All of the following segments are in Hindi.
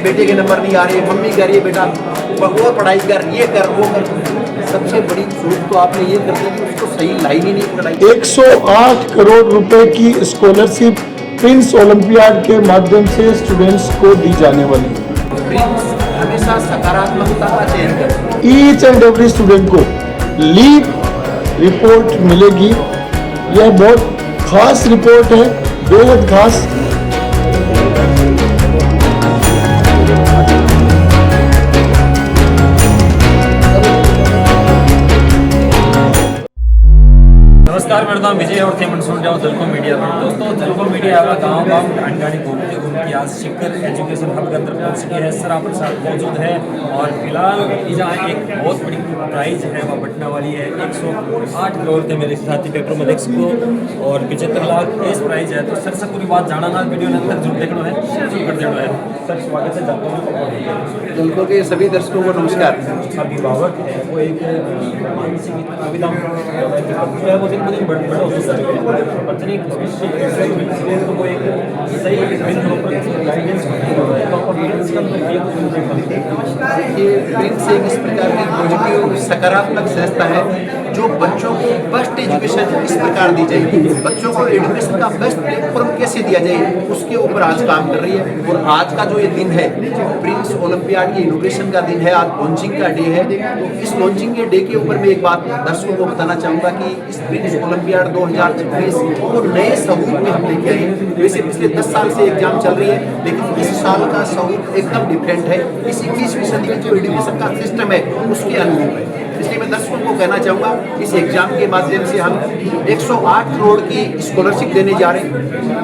बेटे के नंबर नहीं आ रहे, मम्मी कह रही है बेटा और पढ़ाई कर, ये कर वो कर। सबसे बड़ी चूक तो आपने ये कर दी कि उसको सही लाइन ही नहीं पढ़ाई। 108 करोड़ रुपए की स्कॉलरशिप प्रिंस ओलंपियाड के माध्यम से स्टूडेंट्स को दी जाने वाली है। प्रिंस हमेशा सकारात्मकता का चयन करता है। ईच एंड एवरी स्टूडेंट को लीव रिपोर्ट मिलेगी। यह बहुत खास रिपोर्ट है, बेहद खास। नमस्कार, मेरा नाम विजय और थे सुन रहे हो जलको मीडिया पर। दोस्तों, जलको मीडिया गाँव गाड़ी घूमते घूमते आज शिखर एजुकेशन हब के अंदर पहुँच चुकी है। सर आपके साथ मौजूद है और फिलहाल जहाँ एक बहुत बड़ी प्राइज है वह बटने वाली है। 108 करोड़ थे मेरे साथी पेपर में देख सको और 75 लाख केस प्राइज है। तो सर से पूरी बात जाना ना, वीडियो ने तक जरूर देखना है, शुरू कर देना है। सर स्वागत है जलको के सभी दर्शकों को नमस्कार। अभिभावक है वो एक मानसिक आविदा है, वो दिन बड़ा हो सकता है बच्चे को वो एक सही गाइडेंस ये प्रिंस एक इस प्रकार की पॉजिटिव सकारात्मक संस्था है जो बच्चों को बेस्ट एजुकेशन इस प्रकार दी जाएगी, बच्चों को एजुकेशन का बेस्ट प्लेटफॉर्म कैसे दिया जाए उसके ऊपर आज काम कर रही है। और आज का जो ये दिन है प्रिंस ओलंपियाड की इनोग्रेशन का दिन है, आज लॉन्चिंग का डे है। तो इस लॉन्चिंग के डे के ऊपर मैं एक बात दर्शकों को बताना चाहूँगा कि इस प्रिंस ओलंपियाड 2026 को नए स्वरूप में हम लेके आए। वैसे पिछले 10 साल से एग्जाम चल रही है, लेकिन इस साल का स्वरूप एकदम डिफरेंट है। इस 21वीं सदी में जो एजुकेशन का सिस्टम है उसके अनुरूप है। इसलिए मैं दर्शकों को कहना चाहूँगा इस एग्जाम के माध्यम से हम 108 करोड़ की स्कॉलरशिप देने जा रहे हैं,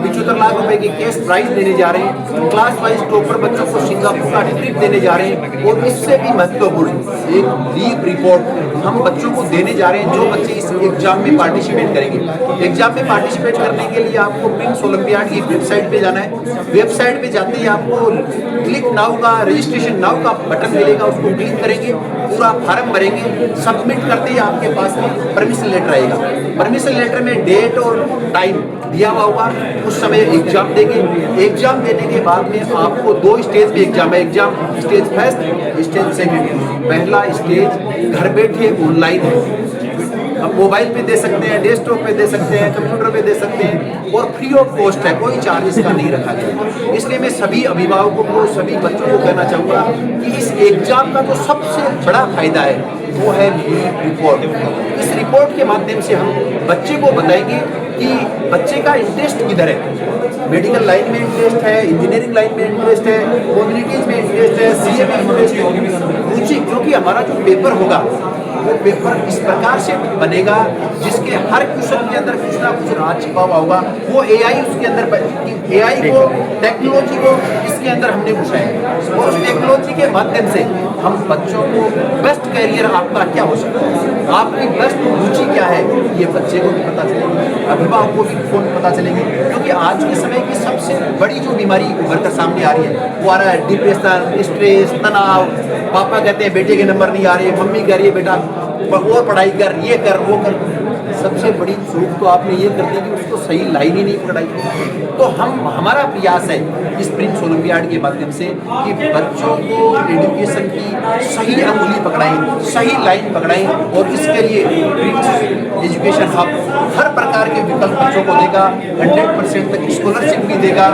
75 लाख रुपए की कैश प्राइज देने जा रहे हैं, क्लास वाइज टॉपर बच्चों को सिंगापुर का ट्रिप देने जा रहे हैं और इससे भी महत्वपूर्ण एक लीव रिपोर्ट हम बच्चों को देने जा रहे हैं जो बच्चे इस एग्जाम में पार्टिसिपेट करेंगे। एग्जाम में पार्टिसिपेट करने के लिए आपको प्रिंस ओलंपियाड की वेबसाइट पे जाना है। वेबसाइट पे जाते ही आपको क्लिक नाउ का, रजिस्ट्रेशन नाउ का बटन मिलेगा, उसको क्लिक करेंगे, पूरा फॉर्म भरेंगे, सबमिट करते ही आपके पास परमिशन लेटर आएगा। परमिशन लेटर में डेट और टाइम दिया हुआ होगा, उस समय एग्जाम देंगे। एग्जाम देने के बाद में आपको 2 स्टेज पे एग्जाम है, exam stage first, stage second. पहला स्टेज घर बैठे ऑनलाइन है, अब मोबाइल पे दे सकते हैं, डेस्कटॉप पे दे सकते हैं, कंप्यूटर पे दे सकते हैं और फ्री ऑफ कॉस्ट है, कोई चार्ज इसका नहीं रखा गया। इसलिए मैं सभी अभिभावकों को, सभी बच्चों को कहना चाहूँगा कि इस एग्जाम का जो सबसे बड़ा फायदा है वो है रिपोर्ट। इस रिपोर्ट के माध्यम से हम बच्चे को बताएंगे कि बच्चे का इंटरेस्ट किधर है। मेडिकल लाइन में इंटरेस्ट है, इंजीनियरिंग लाइन में इंटरेस्ट है, कम्युनिटीज में इंटरेस्ट है, सीए में इंटरेस्ट है, रुचि। क्योंकि हमारा जो पेपर होगा वो पेपर इस प्रकार से बनेगा जिसके हर क्वेश्चन के अंदर कुछ ना कुछ राज छिपा हुआ होगा। वो एआई उसके अंदर, एआई को, टेक्नोलॉजी को इसके अंदर हमने घुसा है और उस टेक्नोलॉजी के माध्यम से हम बच्चों को बेस्ट कैरियर आपका क्या हो सकता है, आपकी बेस्ट रुचि क्या है, ये बच्चे को भी पता चलेगी, अभिभावक को भी फोन पता चलेगी। क्योंकि आज के समय की सबसे बड़ी जो बीमारी उभर कर सामने आ रही है वो आ रहा है डिप्रेशन, स्ट्रेस, तनाव। पापा कहते हैं बेटे के नंबर नहीं आ रहे, मम्मी कह रही है बेटा और पढ़ाई कर, ये कर वो कर। सबसे बड़ी चूक तो आपने ये कर दी कि उसको सही लाइन ही नहीं पढ़ाई। तो हमारा प्रयास है इस प्रिंस ओलंपियाड के माध्यम से कि बच्चों को एजुकेशन की सही अंगुली पकड़ाएं, सही लाइन पकड़ाएं और इसके लिए प्रिंस एजुकेशन हब हर प्रकार के विकल्प बच्चों को देगा, 100% तक स्कॉलरशिप भी देगा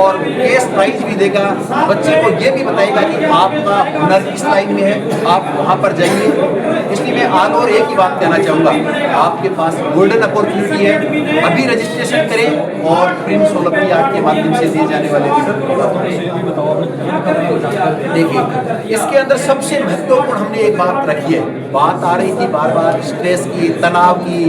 और केस प्राइज भी देगा। बच्चे को ये भी बताएगा कि आपका हुनर किस लाइन में है, आप वहाँ पर जाइए। इसलिए मैं आज और एक ही बात कहना चाहूँगा, आपके पास गोल्डन अपॉर्चुनिटी है, अभी रजिस्ट्रेशन करें और प्रिंस ओलंपियाड के माध्यम से दिए जाने वाले देखिए इसके अंदर सबसे महत्वपूर्ण हमने एक बात रखी है। बात आ रही थी बार बार स्ट्रेस की, तनाव की,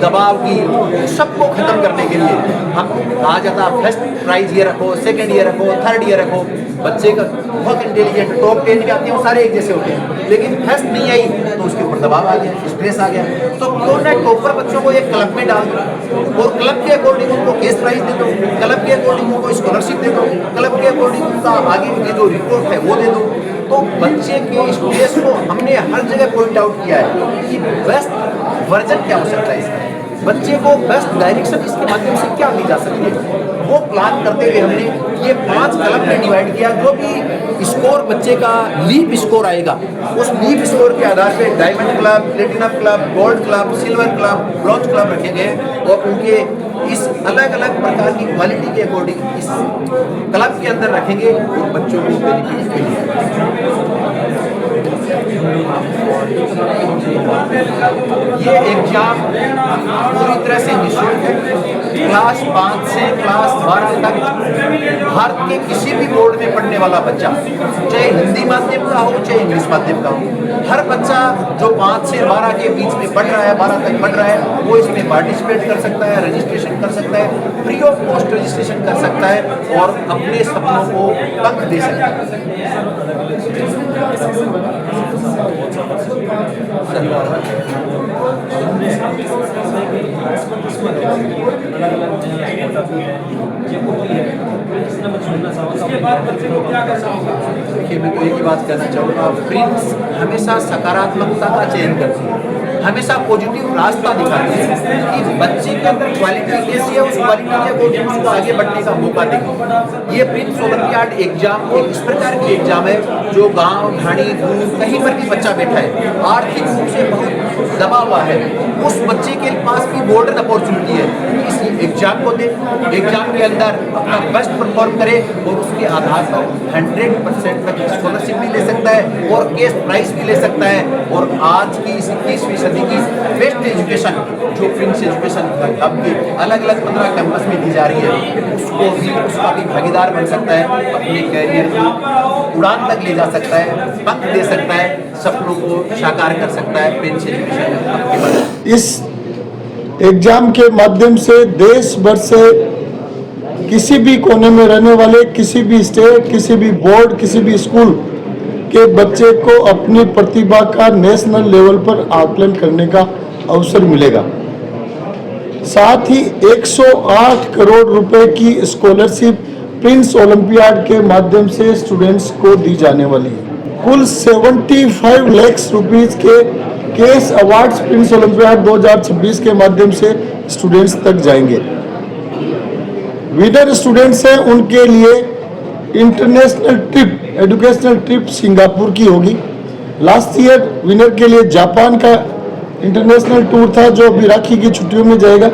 दबाव की, सबको खत्म करने के लिए हम कहा जाता फर्स्ट प्राइज ये रखो, सेकंड ये रखो, थर्ड ये रखो। बच्चे का बहुत इंटेलिजेंट टॉप 10 के आते हैं वो सारे एक जैसे होते हैं, लेकिन फर्स्ट नहीं आई तो उसके ऊपर दबाव आ गया, स्ट्रेस आ गया। तो क्यों ना टॉपर बच्चों को एक क्लब में डाल दो और क्लब के अकॉर्डिंग उनको केस प्राइज दे दो, क्लब के अकॉर्डिंग उनको स्कॉलरशिप दे दो, क्लब के अकॉर्डिंग उनका आगे की जो रिपोर्ट है वो दे दो। तो बच्चे के स्ट्रेस को हमने हर जगह पॉइंट आउट किया है कि बेस्ट वर्जन क्या हो सकता है इसका, बच्चे को बेस्ट डायरेक्शन इसके माध्यम से क्या दी जा सकती है। वो प्लान करते हुए हमने ये 5 क्लब में डिवाइड किया। जो भी स्कोर बच्चे का लीप स्कोर आएगा, उस लीप स्कोर के आधार पे diamond club, platinum club, gold club, silver club, bronze club रखे गए और उनके इस अलग अलग प्रकार की क्वालिटी के अकॉर्डिंग इस क्लब के अंदर रखेंगे और बच्चों को बेनिफिट मिलेगा। ये एग्जाम पूरी तरह से निःशुल्क है। क्लास 5 से क्लास 12 तक भारत के किसी भी बोर्ड में पढ़ने वाला बच्चा, चाहे हिंदी माध्यम का हो चाहे इंग्लिश माध्यम का हो, हर बच्चा जो 5 से 12 के बीच में पढ़ रहा है, 12 तक पढ़ रहा है, वो इसमें पार्टिसिपेट कर सकता है, रजिस्ट्रेशन कर सकता है, फ्री ऑफ कॉस्ट रजिस्ट्रेशन कर सकता है और अपने सपनों को पंख दे सकता देखिए, मैं तो एक ही बात कहना चाहूँगा, प्रिंस हमेशा सकारात्मकता का चयन करती है, हमेशा पॉजिटिव रास्ता दिखाती है कि बच्चे के अंदर क्वालिटी कैसी है, उस क्वालिटी के अकॉर्डिंग उसको आगे बढ़ने का मौका देगी। ये प्रिंस ओलंपियाड एग्जाम एक इस प्रकार की एग्जाम है जो गांव, ढाणी, दूर कहीं पर भी बच्चा बैठा है, आर्थिक रूप से बहुत दबा हुआ है, उस बच्चे के पास भी गोल्डन अपॉर्चुनिटी है कि इस एग्जाम को दे, एग्जाम के अंदर अपना बेस्ट परफॉर्म करे और उसके आधार पर 100% तक स्कॉलरशिप भी ले सकता है और कैश प्राइज भी ले सकता है। और आज की इस 21वीं सदी की बेस्ट एजुकेशन जो प्रिंस एजुकेशन अब की अलग अलग 15 कैंपस में दी जा रही है, उसको भी उसका भी भागीदार बन सकता है, अपने कैरियर की उड़ान तक ले जा सकता है, पंख दे सकता है, सपनों को साकार कर सकता है प्रिंस एजुकेशन। इस एग्जाम के माध्यम से देश भर से किसी भी कोने में रहने वाले, किसी भी स्टेट, किसी भी बोर्ड, किसी भी स्कूल के बच्चे को अपनी प्रतिभा का नेशनल लेवल पर आकलन करने का अवसर मिलेगा। साथ ही 108 करोड़ रुपए की स्कॉलरशिप प्रिंस ओलंपियाड के माध्यम से स्टूडेंट्स को दी जाने वाली है। कुल 75 लाख रुपीस के केस अवार्ड्स प्रिंस ओलंपियाड 2026 के माध्यम से स्टूडेंट्स तक जाएंगे। विनर स्टूडेंट्स हैं, उनके लिए international trip, educational trip Singapore की होगी। लास्ट ईयर विनर के लिए जापान का इंटरनेशनल टूर था जो अभी राखी की छुट्टियों में जाएगा।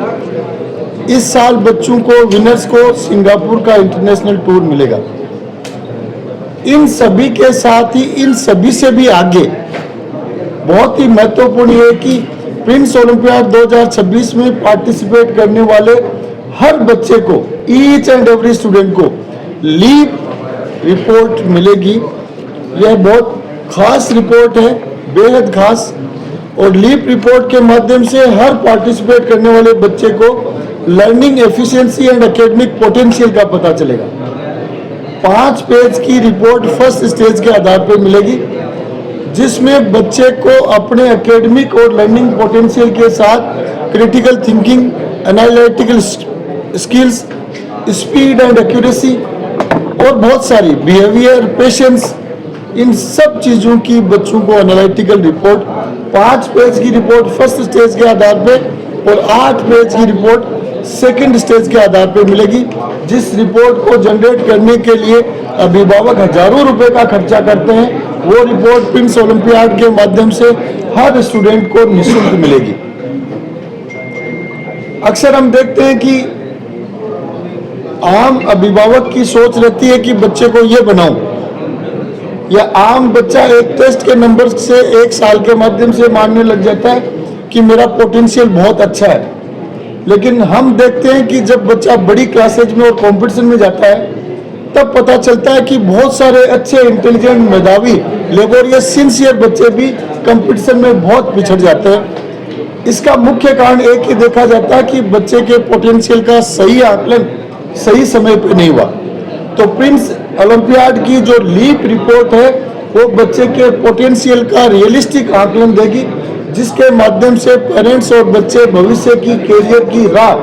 इस साल बच्चों को, विनर्स को सिंगापुर का इंटरनेशनल टूर मिलेगा। इन सभी के साथ ही इन सभी से भी आगे बहुत ही महत्वपूर्ण है कि प्रिंस ओलंपियाड 2026 में पार्टिसिपेट करने वाले हर बच्चे को, ईच एंड एवरी स्टूडेंट को लीप रिपोर्ट मिलेगी। यह बहुत खास रिपोर्ट है, बेहद खास, और लीप रिपोर्ट के माध्यम से हर पार्टिसिपेट करने वाले बच्चे को learning efficiency and academic potential का पता चलेगा। 5 पेज की रिपोर्ट फर्स्ट स्टेज के आधार पर मिलेगी, जिसमें बच्चे को अपने एकेडमिक और लर्निंग पोटेंशियल के साथ critical thinking, analytical skills, speed and accuracy और बहुत सारी बिहेवियर, पेशेंस, इन सब चीज़ों की बच्चों को एनालिटिकल रिपोर्ट, 5 पेज की रिपोर्ट फर्स्ट स्टेज के आधार पे और 8 पेज की रिपोर्ट सेकंड स्टेज के आधार पे मिलेगी। जिस रिपोर्ट को जनरेट करने के लिए अभिभावक हजारों रुपए का खर्चा करते हैं, वो रिपोर्ट प्रिंस ओलंपियाड के माध्यम से हर स्टूडेंट को निःशुल्क मिलेगी। अक्सर हम देखते हैं कि आम अभिभावक की सोच रहती है कि बच्चे को ये बनाऊं, या आम बच्चा एक टेस्ट के नंबर से 1 साल के माध्यम से मानने लग जाता है कि मेरा पोटेंशियल बहुत अच्छा है। लेकिन हम देखते हैं कि जब बच्चा बड़ी क्लासेज में और कंपटीशन में जाता है, तब पता चलता है कि बहुत सारे अच्छे, इंटेलिजेंट, मेधावी, लेबोरियस, सिंसियर बच्चे भी कंपटीशन में बहुत पिछड़ जाते हैं। इसका मुख्य कारण एक ही देखा जाता है कि बच्चे के पोटेंशियल का सही आकलन सही समय पर नहीं हुआ। तो प्रिंस ओलंपियाड की जो लीप रिपोर्ट है, वो बच्चे के पोटेंशियल का रियलिस्टिक आकलन देगी, जिसके माध्यम से पेरेंट्स और बच्चे भविष्य की कैरियर की राह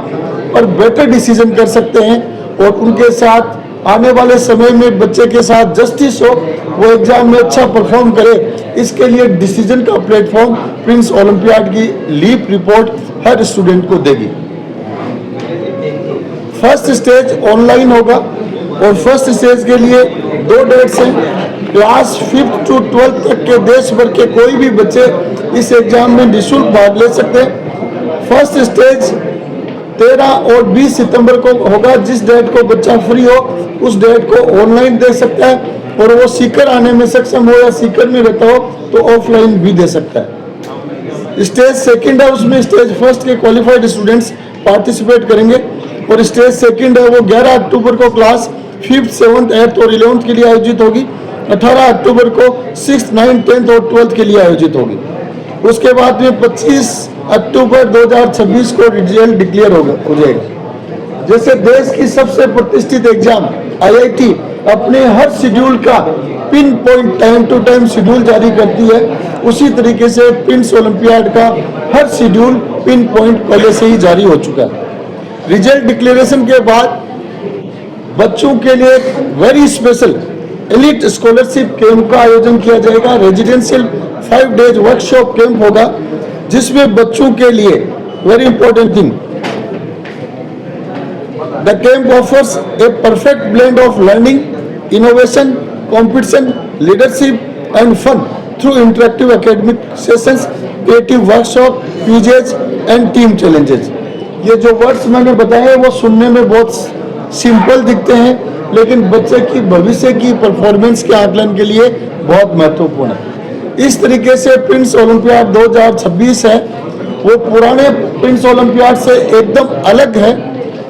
पर बेटर डिसीजन कर सकते हैं और उनके साथ आने वाले समय में बच्चे के साथ जस्टिस हो, वो एग्जाम में अच्छा परफॉर्म करे। इसके लिए डिसीजन का प्लेटफॉर्म प्रिंस ओलंपियाड की लीप रिपोर्ट हर स्टूडेंट को देगी। फर्स्ट स्टेज ऑनलाइन होगा और फर्स्ट स्टेज के लिए 2 डेट्स हैं। क्लास 5th to 12th तक के देश भर के कोई भी बच्चे इस एग्जाम में निःशुल्क भाग ले सकते हैं। फर्स्ट स्टेज 13 और 20 सितंबर को होगा। जिस डेट को बच्चा फ्री हो उस डेट को ऑनलाइन दे सकता है, और वो सीकर आने में सक्षम हो या सीकर में रहता हो तो ऑफलाइन भी दे सकता है। स्टेज सेकंड है, उसमें स्टेज फर्स्ट के क्वालिफाइड स्टूडेंट्स पार्टिसिपेट करेंगे, और स्टेज सेकंड है वो 11 अक्टूबर को क्लास 5th, 7th, 8th और 11th के लिए आयोजित होगी। 18 अक्टूबर को 6th, 9th, 10th और 12th के लिए आयोजित होगी। उसके बाद में 25 अक्टूबर 2026 को रिजल्ट डिक्लेयर हो जाएगा। जैसे देश की सबसे प्रतिष्ठित एग्जाम IIT अपने हर शेड्यूल का pin point time to time schedule जारी करती है, उसी तरीके से प्रिंस ओलंपियाड का हर शेड्यूल पिन पॉइंट पहले से ही जारी हो चुका है। रिजल्ट डिक्लेरेशन के बाद बच्चों के लिए very special elite scholarship camp का आयोजन किया जाएगा। रेजिडेंशियल 5 days वर्कशॉप कैंप होगा, जिसमें बच्चों के लिए very important thing, the camp offers a perfect blend of learning, innovation, competition, leadership and fun through interactive academic sessions, creative workshop, quizzes and team challenges. ये जो वर्ड्स मैंने बताए वो सुनने में बहुत सिंपल दिखते हैं, लेकिन बच्चे की भविष्य की परफॉर्मेंस के आकलन के लिए बहुत महत्वपूर्ण है। इस तरीके से प्रिंस ओलंपियाड 2026 है वो पुराने प्रिंस ओलंपियाड से एकदम अलग है,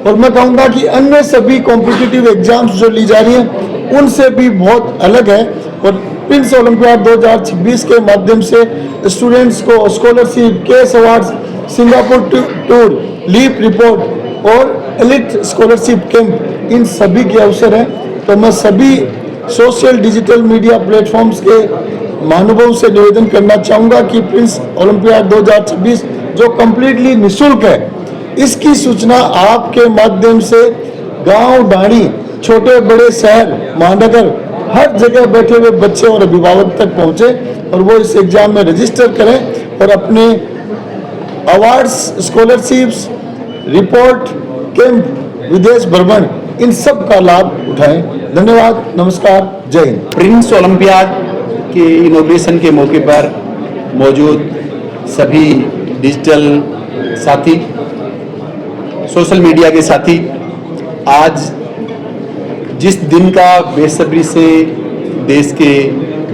और मैं कहूँगा कि अन्य सभी कॉम्पिटिटिव एग्जाम्स जो ली जा रही हैं उनसे भी बहुत अलग है। और प्रिंस ओलंपियाड 2026 के माध्यम से स्टूडेंट्स को scholarship, cash awards, Singapore tour, leap report और एलिट स्कॉलरशिप कैंप, इन सभी के अवसर हैं। तो मैं सभी सोशल डिजिटल मीडिया प्लेटफॉर्म्स के महानुभावों से निवेदन करना चाहूँगा कि प्रिंस ओलंपियाड 2026 जो कम्प्लीटली निःशुल्क है, इसकी सूचना आपके माध्यम से गांव, ढाणी, छोटे बड़े शहर, महानगर, हर जगह बैठे हुए बच्चे और अभिभावक तक पहुँचे और वो इस एग्जाम में रजिस्टर करें और अपने अवार्ड्स, स्कॉलरशिप्स, रिपोर्ट, कैंप, विदेश भ्रमण, इन सब का लाभ उठाएं। धन्यवाद, नमस्कार, जय हिंद। प्रिंस ओलंपियाड के इनॉग्रेशन के मौके पर मौजूद सभी डिजिटल साथी, सोशल मीडिया के साथी, आज जिस दिन का बेसब्री से देश के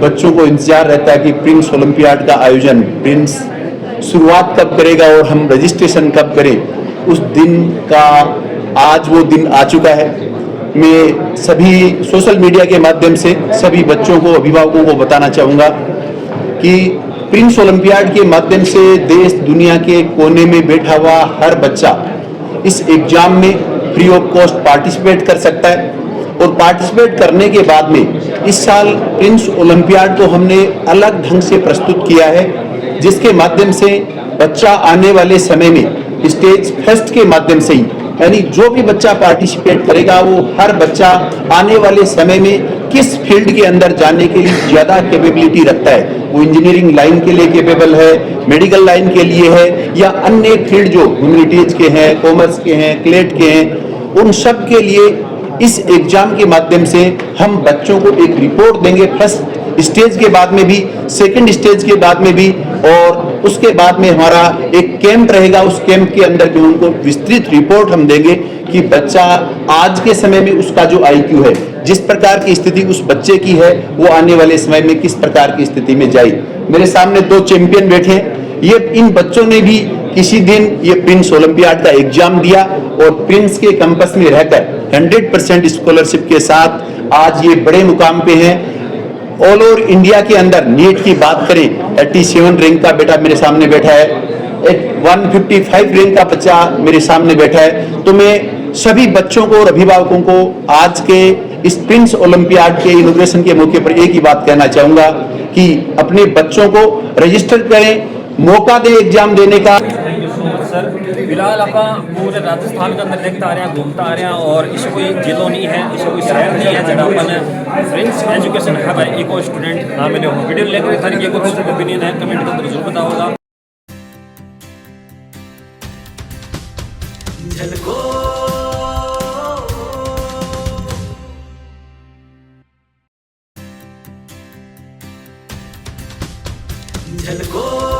बच्चों को इंतजार रहता है कि प्रिंस ओलंपियाड का आयोजन प्रिंस शुरुआत कब करेगा और हम रजिस्ट्रेशन कब करें, उस दिन का आज वो दिन आ चुका है। मैं सभी सोशल मीडिया के माध्यम से सभी बच्चों को, अभिभावकों को बताना चाहूँगा कि प्रिंस ओलंपियाड के माध्यम से देश दुनिया के कोने में बैठा हुआ हर बच्चा इस एग्जाम में फ्री ऑफ कॉस्ट पार्टिसिपेट कर सकता है। और पार्टिसिपेट करने के बाद में इस साल प्रिंस ओलंपियाड को हमने अलग ढंग से प्रस्तुत किया है, जिसके माध्यम से बच्चा आने वाले समय में स्टेज फर्स्ट के माध्यम से ही, यानी जो भी बच्चा पार्टिसिपेट करेगा वो हर बच्चा आने वाले समय में किस फील्ड के अंदर जाने के लिए ज़्यादा कैपेबिलिटी रखता है, वो इंजीनियरिंग लाइन के लिए कैपेबल है, मेडिकल लाइन के लिए है, या अन्य फील्ड जो ह्यूमैनिटीज के हैं, कॉमर्स के हैं, क्लेट के हैं, उन सब के लिए इस एग्जाम के माध्यम से हम बच्चों को एक रिपोर्ट देंगे, फर्स्ट स्टेज के बाद में भी, सेकंड स्टेज के बाद में भी, और उसके बाद में हमारा एक कैंप रहेगा। उस कैंप के अंदर भी उनको विस्तृत रिपोर्ट हम देंगे कि बच्चा आज के समय में उसका जो IQ है, जिस प्रकार की स्थिति उस बच्चे की है, वो आने वाले समय में किस प्रकार की स्थिति में जाए। मेरे सामने 2 चैंपियन बैठे हैं, ये इन बच्चों ने भी किसी दिन ये प्रिंस ओलंपियाड का एग्जाम दिया और प्रिंस के कैंपस में रहकर 100% स्कॉलरशिप के साथ आज ये बड़े मुकाम पे हैं। ऑल ओवर इंडिया के अंदर नीट की बात करें, 87 रैंक का बेटा मेरे सामने बैठा है, 155 रैंक का बच्चा मेरे सामने बैठा है। तो मैं सभी बच्चों को और अभिभावकों को आज के इस प्रिंस ओलंपियाड के इनॉग्रेशन के मौके पर एक ही बात कहना चाहूँगा कि अपने बच्चों को रजिस्टर करें, मौका दें एग्जाम देने का। Thank you so much sir. फिलहाल आप पूरे राजस्थान के अंदर देखता आ रहे हैं, घूमता आ रहे हैं, और इसे कोई जिलो नहीं है, इसे कोई शहर नहीं है जहाँ अपन प्रिंस एजुकेशन हब है, इको स्टूडेंट ना मिले हो। वीडियो लेकर सर ये कुछ ओपिनियन है, कमेंट के अंदर जरूर बताओगा। झलको